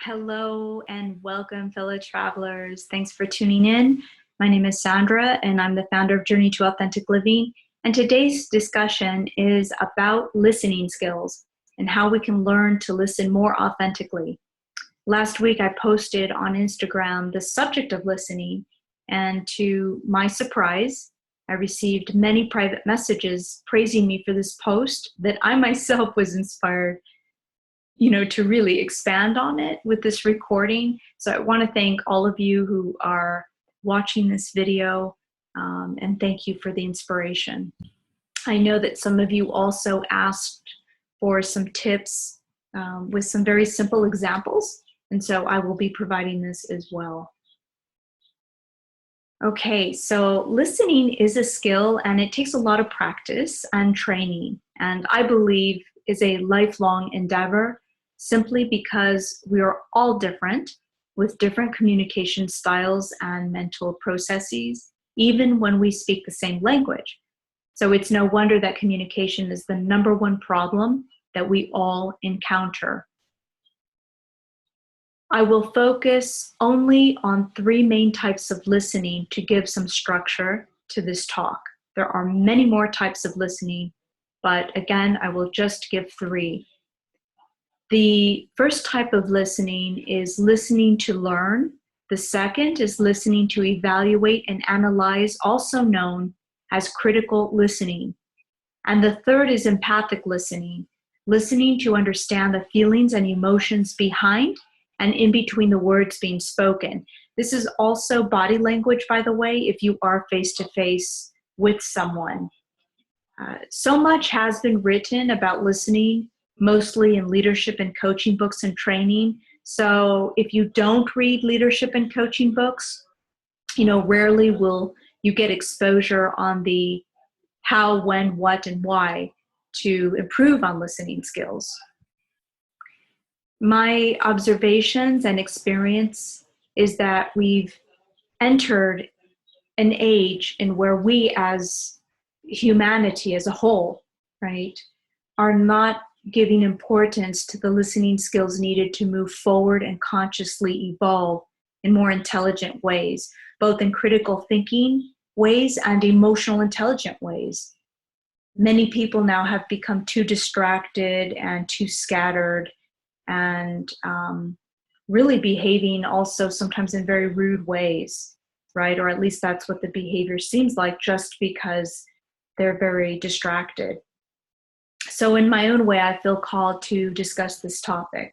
Hello and welcome, fellow travelers. Thanks for tuning in. My name is Sandra, and I'm the founder of Journey to Authentic Living. And today's discussion is about listening skills and how we can learn to listen more authentically. Last week, I posted on Instagram the subject of listening, and to my surprise, I received many private messages praising me for this post that I myself was inspired to really expand on it with this recording. So I want to thank all of you who are watching this video, and thank you for the inspiration. I know that some of you also asked for some tips with some very simple examples, and so I will be providing this as well. Okay, so listening is a skill, and it takes a lot of practice and training, and I believe is a lifelong endeavor, simply because we are all different with different communication styles and mental processes, even when we speak the same language. So it's no wonder that communication is the #1 problem that we all encounter. I will focus only on 3 main types of listening to give some structure to this talk. There are many more types of listening, but again, I will just give 3. The first type of listening is listening to learn. The second is listening to evaluate and analyze, also known as critical listening. And the third is empathic listening, listening to understand the feelings and emotions behind and in between the words being spoken. This is also body language, by the way, if you are face-to-face with someone. So much has been written about listening, mostly in leadership and coaching books and training. So if you don't read leadership and coaching books, rarely will you get exposure on the how, when, what, and why to improve on listening skills. My observations and experience is that we've entered an age in where we as humanity as a whole, right, are not giving importance to the listening skills needed to move forward and consciously evolve in more intelligent ways, both in critical thinking ways and emotional intelligent ways. Many people now have become too distracted and too scattered and really behaving also sometimes in very rude ways, right? Or at least that's what the behavior seems like, just because they're very distracted. So in my own way, I feel called to discuss this topic.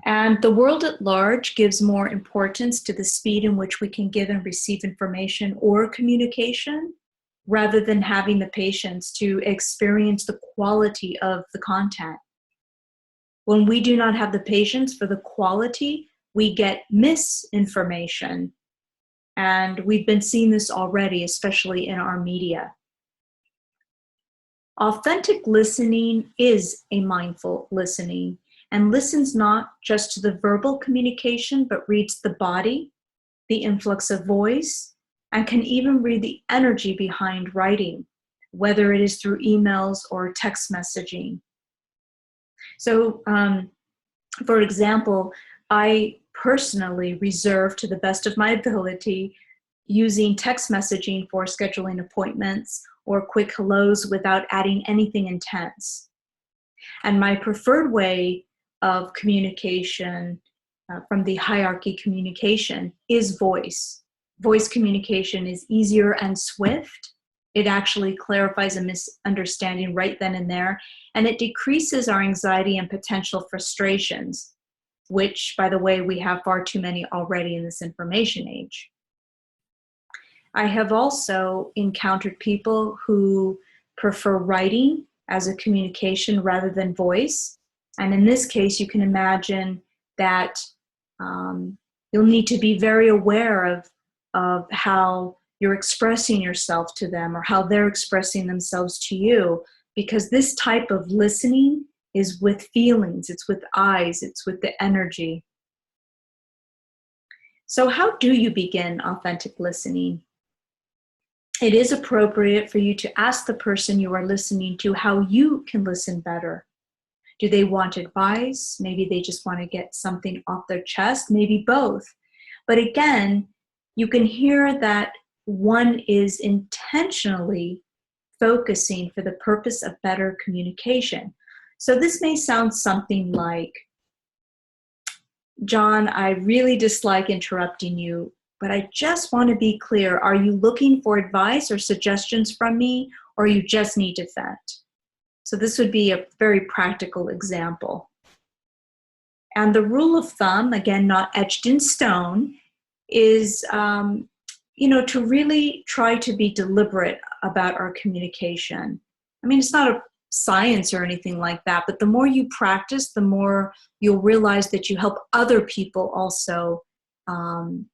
And the world at large gives more importance to the speed in which we can give and receive information or communication, rather than having the patience to experience the quality of the content. When we do not have the patience for the quality, we get misinformation. And we've been seeing this already, especially in our media. Authentic listening is a mindful listening and listens not just to the verbal communication, but reads the body, the influx of voice, and can even read the energy behind writing, whether it is through emails or text messaging. So, for example, I personally reserve, to the best of my ability, using text messaging for scheduling appointments or quick hellos without adding anything intense. And my preferred way of communication from the hierarchy communication is voice. Voice communication is easier and swift. It actually clarifies a misunderstanding right then and there, and it decreases our anxiety and potential frustrations, which, by the way, we have far too many already in this information age. I have also encountered people who prefer writing as a communication rather than voice. And in this case, you can imagine that you'll need to be very aware of how you're expressing yourself to them or how they're expressing themselves to you, because this type of listening is with feelings, it's with eyes, it's with the energy. So how do you begin authentic listening? It is appropriate for you to ask the person you are listening to how you can listen better. Do they want advice? Maybe they just want to get something off their chest, maybe both. But again, you can hear that one is intentionally focusing for the purpose of better communication. So this may sound something like, John, I really dislike interrupting you, but I just want to be clear. Are you looking for advice or suggestions from me, or you just need to vent? So this would be a very practical example. And the rule of thumb, again, not etched in stone, is to really try to be deliberate about our communication. I mean, it's not a science or anything like that, but the more you practice, the more you'll realize that you help other people also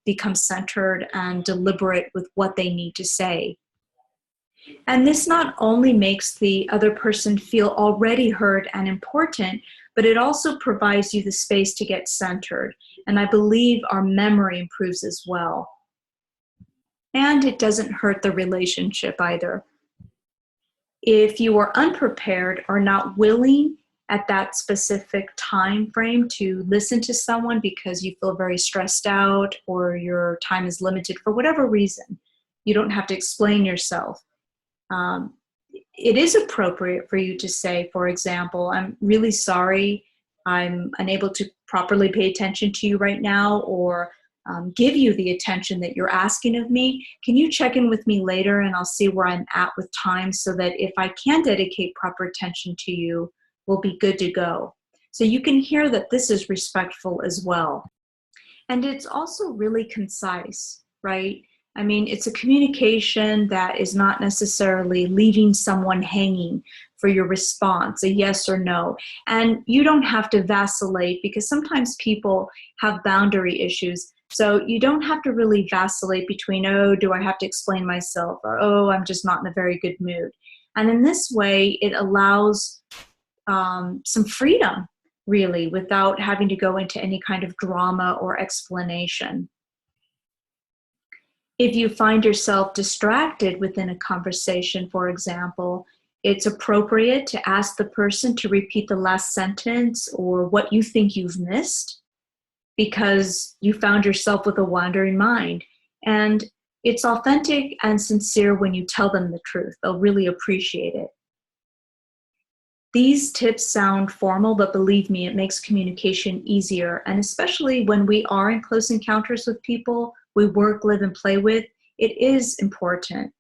become centered and deliberate with what they need to say. And this not only makes the other person feel already heard and important, but it also provides you the space to get centered. And I believe our memory improves as well. And it doesn't hurt the relationship either. If you are unprepared or not willing at that specific time frame to listen to someone because you feel very stressed out or your time is limited for whatever reason, you don't have to explain yourself. It is appropriate for you to say, for example, I'm really sorry, I'm unable to properly pay attention to you right now, or give you the attention that you're asking of me. Can you check in with me later and I'll see where I'm at with time so that if I can dedicate proper attention to you, we'll be good to go. So you can hear that this is respectful as well. And it's also really concise, right? I mean, it's a communication that is not necessarily leaving someone hanging for your response, a yes or no. And you don't have to vacillate, because sometimes people have boundary issues. So you don't have to really vacillate between, oh, do I have to explain myself? Or, oh, I'm just not in a very good mood. And in this way, it allows some freedom, really, without having to go into any kind of drama or explanation. If you find yourself distracted within a conversation, for example, it's appropriate to ask the person to repeat the last sentence or what you think you've missed, because you found yourself with a wandering mind. And it's authentic and sincere when you tell them the truth. They'll really appreciate it. These tips sound formal, but believe me, it makes communication easier. And especially when we are in close encounters with people we work, live, and play with, it is important.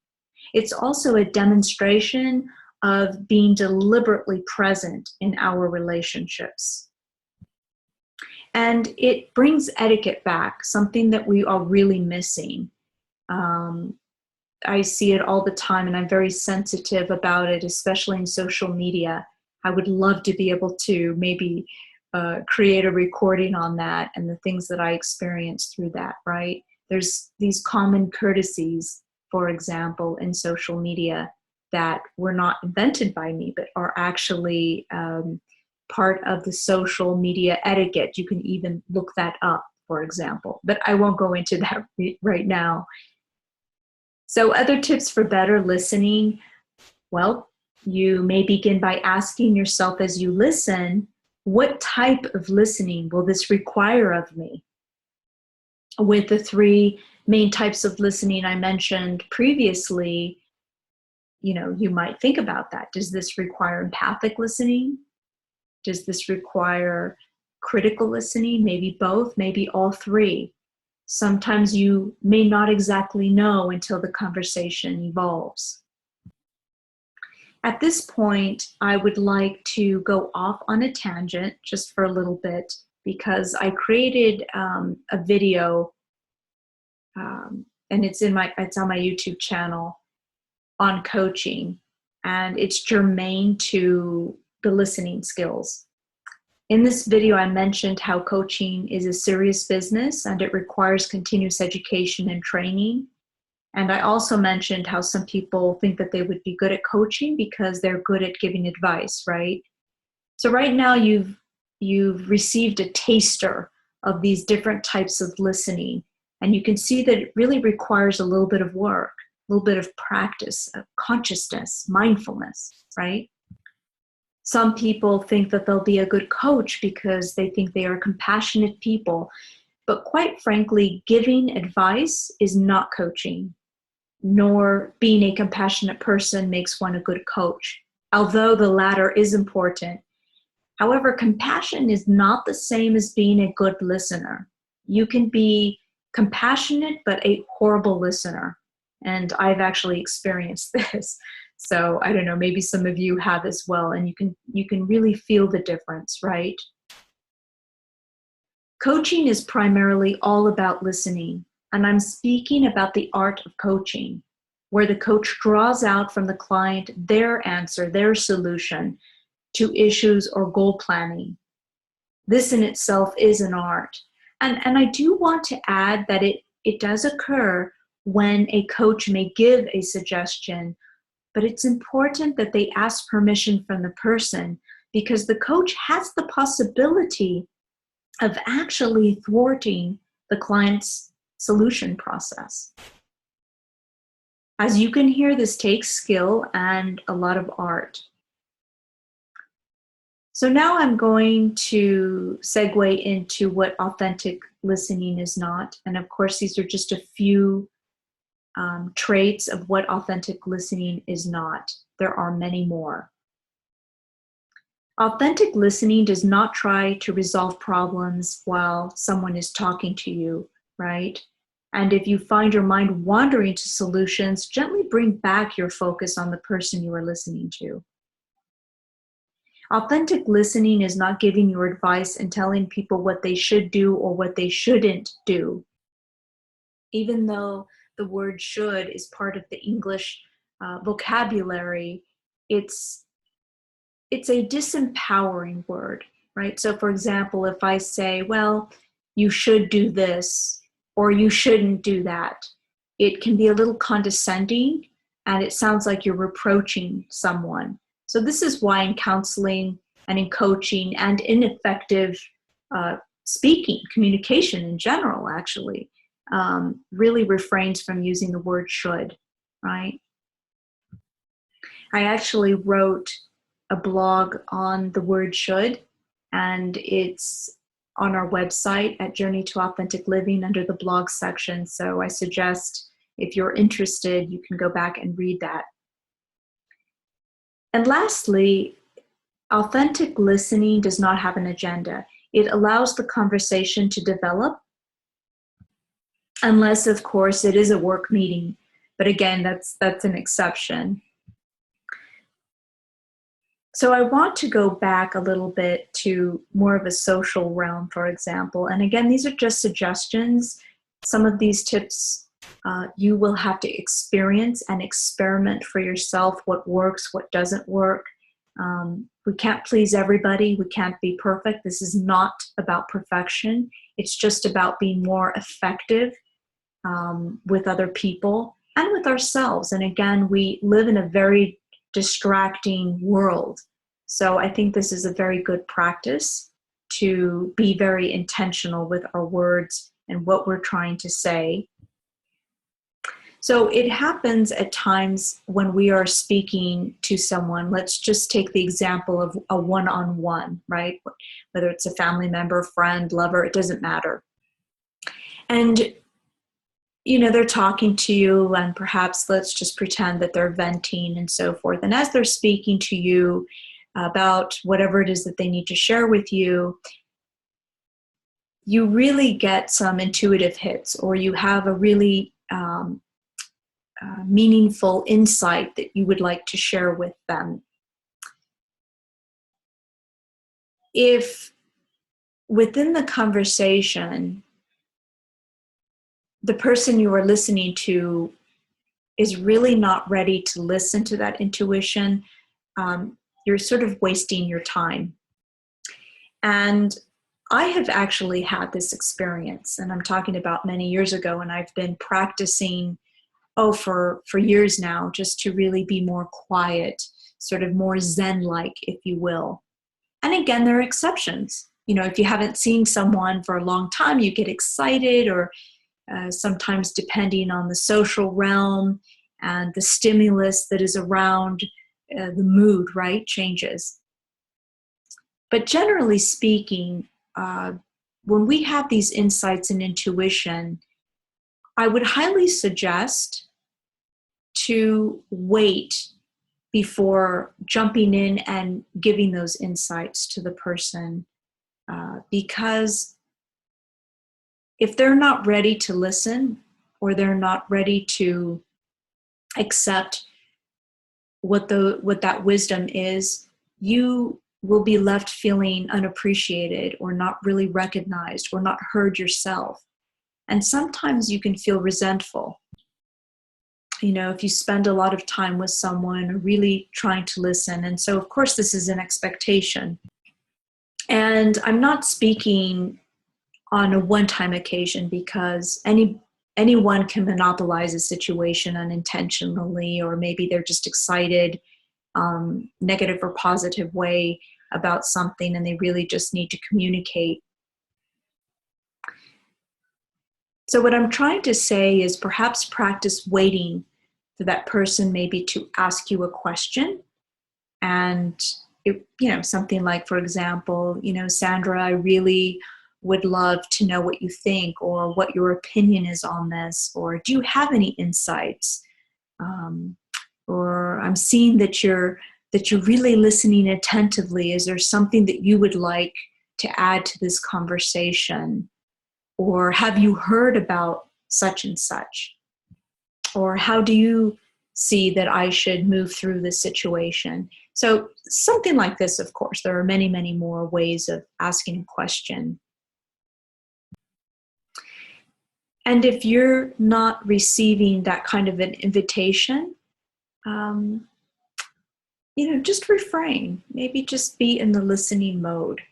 It's also a demonstration of being deliberately present in our relationships. And it brings etiquette back, something that we are really missing. I see it all the time, and I'm very sensitive about it, especially in social media. I would love to be able to maybe create a recording on that and the things that I experienced through that, right? There's these common courtesies, for example, in social media that were not invented by me, but are actually part of the social media etiquette. You can even look that up, for example, but I won't go into that right now. So other tips for better listening, well, you may begin by asking yourself as you listen, what type of listening will this require of me? With the three main types of listening I mentioned previously, you might think about that. Does this require empathic listening? Does this require critical listening? Maybe both, maybe all three. Sometimes you may not exactly know until the conversation evolves. At this point, I would like to go off on a tangent just for a little bit, because I created a video, and it's on my YouTube channel, on coaching, and it's germane to the listening skills. In this video, I mentioned how coaching is a serious business and it requires continuous education and training. And I also mentioned how some people think that they would be good at coaching because they're good at giving advice, right? So right now you've received a taster of these different types of listening, and you can see that it really requires a little bit of work, a little bit of practice, of consciousness, mindfulness, right? Some people think that they'll be a good coach because they think they are compassionate people. But quite frankly, giving advice is not coaching, nor being a compassionate person makes one a good coach, although the latter is important. However, compassion is not the same as being a good listener. You can be compassionate, but a horrible listener. And I've actually experienced this. So I don't know, maybe some of you have as well. And you can really feel the difference, right? Coaching is primarily all about listening. And I'm speaking about the art of coaching, where the coach draws out from the client their answer, their solution to issues or goal planning. This in itself is an art. And I do want to add that it does occur when a coach may give a suggestion, but it's important that they ask permission from the person, because the coach has the possibility of actually thwarting the client's solution process. As you can hear, this takes skill and a lot of art. So now I'm going to segue into what authentic listening is not. And of course, these are just a few traits of what authentic listening is not. There are many more. Authentic listening does not try to resolve problems while someone is talking to you, right? And if you find your mind wandering to solutions, gently bring back your focus on the person you are listening to. Authentic listening is not giving you advice and telling people what they should do or what they shouldn't do. Even though the word should is part of the English vocabulary, it's a disempowering word, right? So for example, if I say, well, you should do this or you shouldn't do that, it can be a little condescending and it sounds like you're reproaching someone. So this is why in counseling and in coaching and in effective speaking, communication in general, actually, really refrains from using the word should, right? I actually wrote a blog on the word should, and it's on our website at Journey to Authentic Living under the blog section. So I suggest if you're interested, you can go back and read that. And lastly, authentic listening does not have an agenda. It allows the conversation to develop, unless, of course, it is a work meeting. But again, that's an exception. So I want to go back a little bit to more of a social realm, for example. And again, these are just suggestions. Some of these tips you will have to experience and experiment for yourself, what works, what doesn't work. We can't please everybody. We can't be perfect. This is not about perfection. It's just about being more effective with other people and with ourselves. And again, we live in a very distracting world. So I think this is a very good practice to be very intentional with our words and what we're trying to say. So it happens at times when we are speaking to someone. Let's just take the example of a one-on-one, right? Whether it's a family member, friend, lover, it doesn't matter. And you know, they're talking to you, and perhaps let's just pretend that they're venting and so forth. And as they're speaking to you about whatever it is that they need to share with you, you really get some intuitive hits, or you have a really meaningful insight that you would like to share with them. If within the conversation, the person you are listening to is really not ready to listen to that intuition, you're sort of wasting your time. And I have actually had this experience, and I'm talking about many years ago, and I've been practicing for years now, just to really be more quiet, sort of more Zen-like, if you will. And again, there are exceptions. You know, if you haven't seen someone for a long time, you get excited, or sometimes depending on the social realm and the stimulus that is around, the mood, right, changes. But generally speaking, when we have these insights and intuition, I would highly suggest to wait before jumping in and giving those insights to the person, because if they're not ready to listen, or they're not ready to accept what that wisdom is, you will be left feeling unappreciated or not really recognized or not heard yourself. And sometimes you can feel resentful. If you spend a lot of time with someone really trying to listen. And so, of course, this is an expectation. And I'm not speaking on a one-time occasion, because anyone can monopolize a situation unintentionally, or maybe they're just excited, negative or positive way about something, and they really just need to communicate. So what I'm trying to say is perhaps practice waiting for that person maybe to ask you a question. And something like, for example, Sandra, I really would love to know what you think, or what your opinion is on this, or do you have any insights? Or I'm seeing that you're really listening attentively. Is there something that you would like to add to this conversation? Or have you heard about such and such? Or how do you see that I should move through this situation? So something like this, of course. There are many, many more ways of asking a question. And if you're not receiving that kind of an invitation, just refrain. Maybe just be in the listening mode.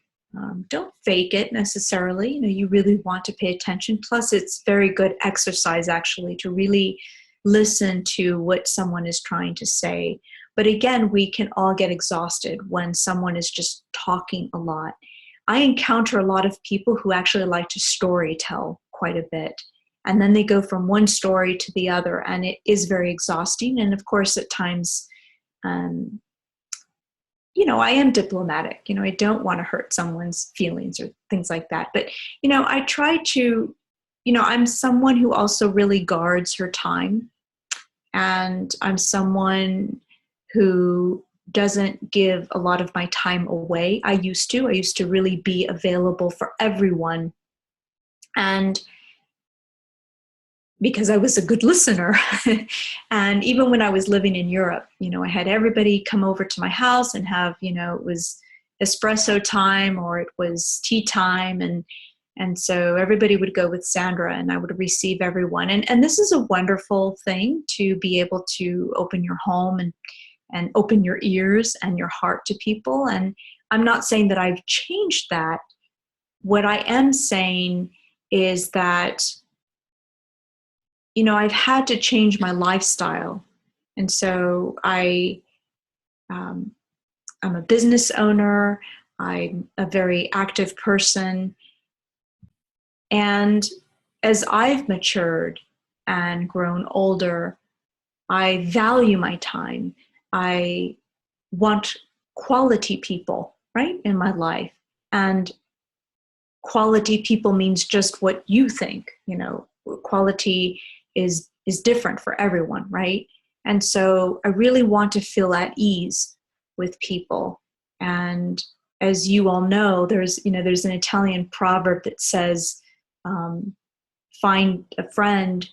Don't fake it necessarily. You really want to pay attention. Plus, it's very good exercise, actually, to really listen to what someone is trying to say. But again, we can all get exhausted when someone is just talking a lot. I encounter a lot of people who actually like to story tell quite a bit. And then they go from one story to the other, and it is very exhausting. And of course, at times, I am diplomatic. I don't want to hurt someone's feelings or things like that. But, I try to, I'm someone who also really guards her time. And I'm someone who doesn't give a lot of my time away. I used to really be available for everyone. And because I was a good listener. And even when I was living in Europe, I had everybody come over to my house and have, it was espresso time or it was tea time. And so everybody would go with Sandra and I would receive everyone. And this is a wonderful thing, to be able to open your home and open your ears and your heart to people. And I'm not saying that I've changed that. What I am saying is that I've had to change my lifestyle. And so I'm a business owner. I'm a very active person. And as I've matured and grown older, I value my time. I want quality people, right, in my life. And quality people means just what you think. Quality is different for everyone, right? And so I really want to feel at ease with people. And as you all know, there's an Italian proverb that says, find a friend,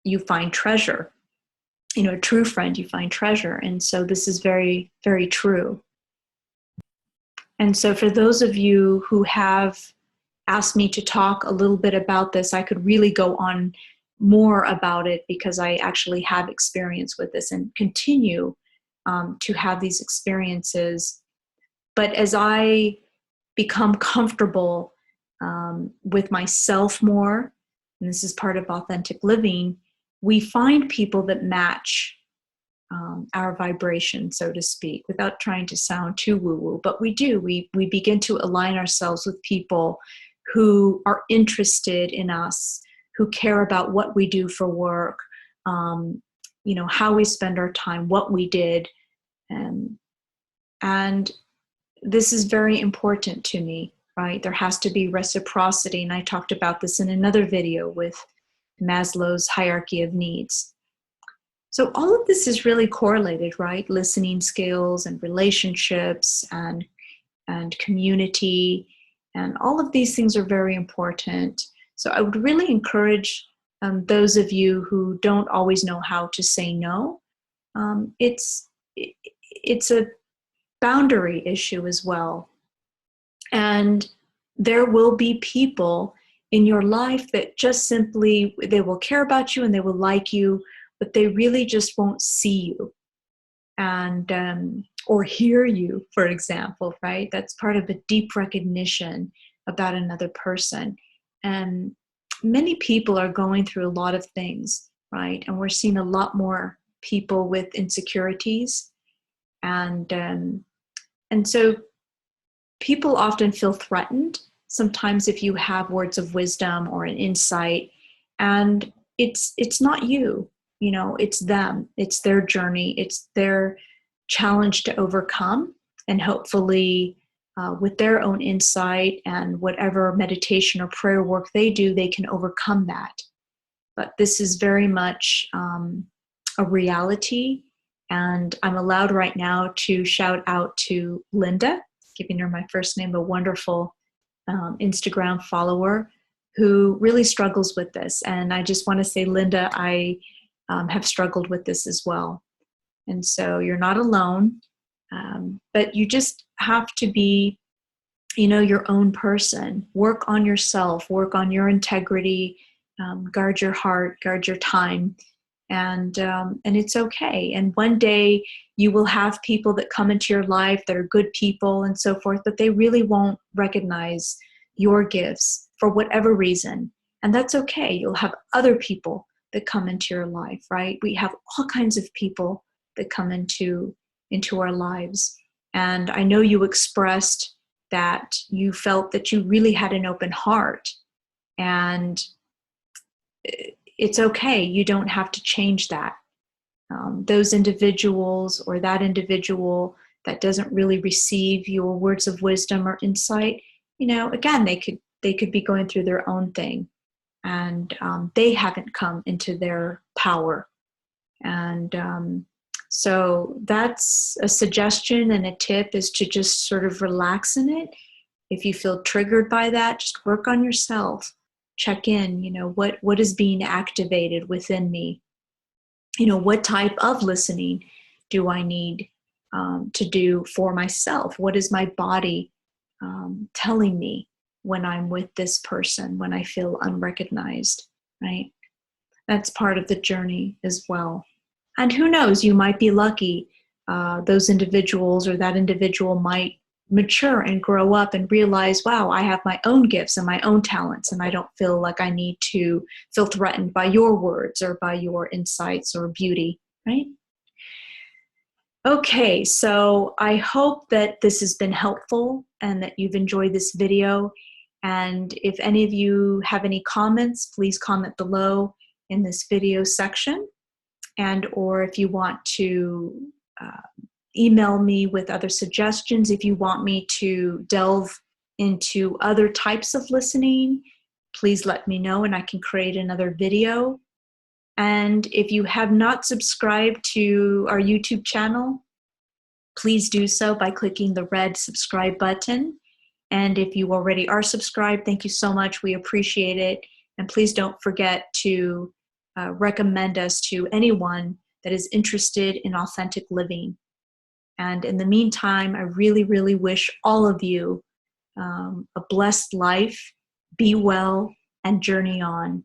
you find treasure. A true friend, you find treasure. And so this is very, very true. And so for those of you who have asked me to talk a little bit about this, I could really go on more about it, because I actually have experience with this and continue to have these experiences. But as I become comfortable with myself more, and this is part of authentic living, we find people that match our vibration, so to speak, without trying to sound too woo-woo. But we do. We begin to align ourselves with people who are interested in us, who care about what we do for work, how we spend our time, what we did. And this is very important to me, right? There has to be reciprocity. And I talked about this in another video with Maslow's hierarchy of needs. So all of this is really correlated, right? Listening skills and relationships and community, and all of these things are very important. So I would really encourage those of you who don't always know how to say no. It's a boundary issue as well. And there will be people in your life that just simply, they will care about you and they will like you, but they really just won't see you and or hear you, for example, right? That's part of a deep recognition about another person. And many people are going through a lot of things, right? And we're seeing a lot more people with insecurities. And so people often feel threatened sometimes if you have words of wisdom or an insight, and it's not you, you know, it's them, it's their journey, it's their challenge to overcome. And hopefully with their own insight and whatever meditation or prayer work they do, they can overcome that. But this is very much a reality. And I'm allowed right now to shout out to Linda, giving her my first name, a wonderful Instagram follower who really struggles with this. And I just want to say, Linda, I have struggled with this as well. And so you're not alone, but you just have to be, you know, your own person. Work on yourself, work on your integrity, guard your heart, guard your time. And it's okay. And one day you will have people that come into your life that are good people and so forth, but they really won't recognize your gifts for whatever reason. And that's okay. You'll have other people that come into your life, right? We have all kinds of people that come into our lives. And I know you expressed that you felt that you really had an open heart, and it's okay. You don't have to change that. Those individuals or that individual that doesn't really receive your words of wisdom or insight, you know, again, they could be going through their own thing, and they haven't come into their power. And so that's a suggestion and a tip, is to just sort of relax in it. If you feel triggered by that, just work on yourself. Check in, you know, what is being activated within me? You know, what type of listening do I need to do for myself? What is my body telling me when I'm with this person, when I feel unrecognized, right? That's part of the journey as well. And who knows, you might be lucky. Those individuals or that individual might mature and grow up and realize, wow, I have my own gifts and my own talents, and I don't feel like I need to feel threatened by your words or by your insights or beauty, right? Okay, so I hope that this has been helpful and that you've enjoyed this video. And if any of you have any comments, please comment below in this video section. And or if you want to email me with other suggestions, if you want me to delve into other types of listening, please let me know and I can create another video. And if you have not subscribed to our YouTube channel, please do so by clicking the red subscribe button. And if you already are subscribed, thank you so much. We appreciate it. And please don't forget to recommend us to anyone that is interested in authentic living. And in the meantime, I really, really wish all of you a blessed life, be well, and journey on.